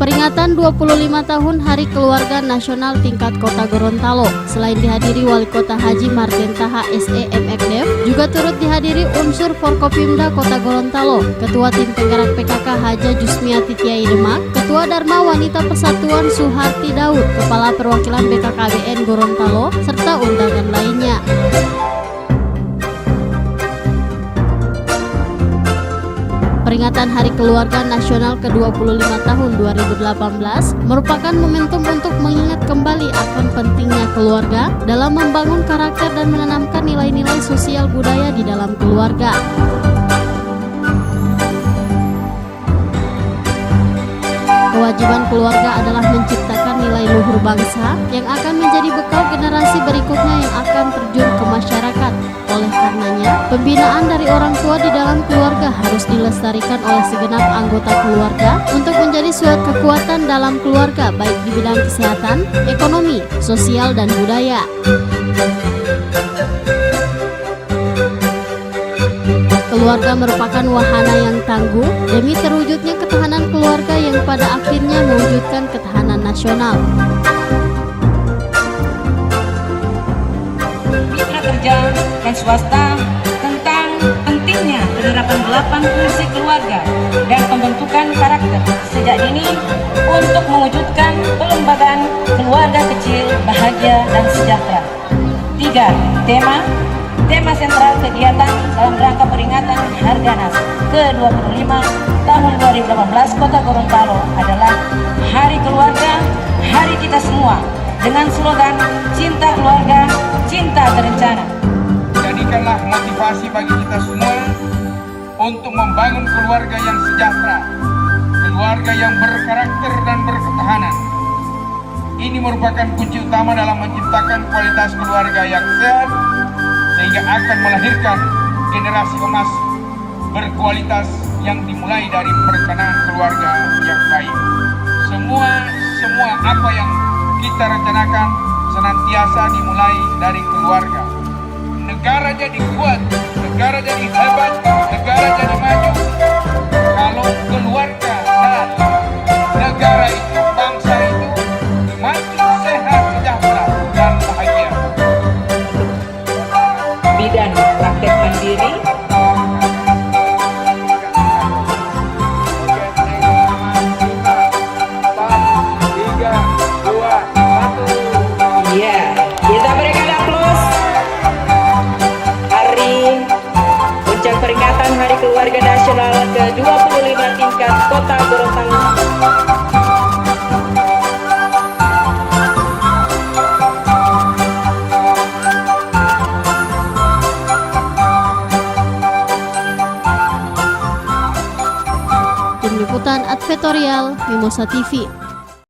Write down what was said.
Peringatan 25 tahun Hari Keluarga Nasional tingkat Kota Gorontalo, selain dihadiri Wali Kota Haji Martin Taha SE MXdev, juga turut dihadiri unsur Forkopimda Kota Gorontalo, Ketua Tim Penggerak PKK Haja Jusmiati Tiai Demak, Ketua Dharma Wanita Persatuan Suharti Daud, Kepala Perwakilan BKKBN Gorontalo, serta undangan lainnya. Peringatan Hari Keluarga Nasional ke-25 tahun 2018 merupakan momentum untuk mengingat kembali akan pentingnya keluarga dalam membangun karakter dan menanamkan nilai-nilai sosial budaya di dalam keluarga. Kewajiban keluarga adalah menciptakan nilai luhur bangsa yang akan menjadi bekal generasi berikutnya yang akan terjun ke masyarakat. Oleh karenanya, pembinaan dari orang tua di dalam keluarga harus dilestarikan oleh segenap anggota keluarga untuk menjadi suatu kekuatan dalam keluarga, baik di bidang kesehatan, ekonomi, sosial, dan budaya. Keluarga merupakan wahana yang tangguh demi terwujudnya ketahanan keluarga yang pada akhirnya mewujudkan ketahanan nasional. Mitra kerja dan swasta tentang pentingnya penerapan 8 fungsi keluarga dan pembentukan karakter sejak dini untuk mewujudkan pelembagaan keluarga kecil, bahagia, dan sejahtera. 3. Tema sentral kegiatan dalam rangka peringatan Harganas ke-25 tahun 2018 Kota Gorontalo adalah Hari Keluarga, Hari Kita Semua, dengan slogan Cinta Keluarga, Cinta Terencana. Jadikanlah motivasi bagi kita semua untuk membangun keluarga yang sejahtera, keluarga yang berkarakter dan berketahanan. Ini merupakan kunci utama dalam menciptakan kualitas keluarga yang sehat, sehingga akan melahirkan generasi emas berkualitas yang dimulai dari perencanaan keluarga yang baik. Semua apa yang kita rencanakan senantiasa dimulai dari keluarga. Negara jadi kuat, negara jadi hebat, negara jadi maju kalau keluarga dan negara itu, bangsa itu maju, sehat, sejahtera, dan bahagia. Bidan praktek mandiri, kita berikan aplaus. Puncak peringatan Hari Keluarga Nasional ke-25 tingkat Kota Gorontalo. Tim Liputan Advertorial Mimosa TV.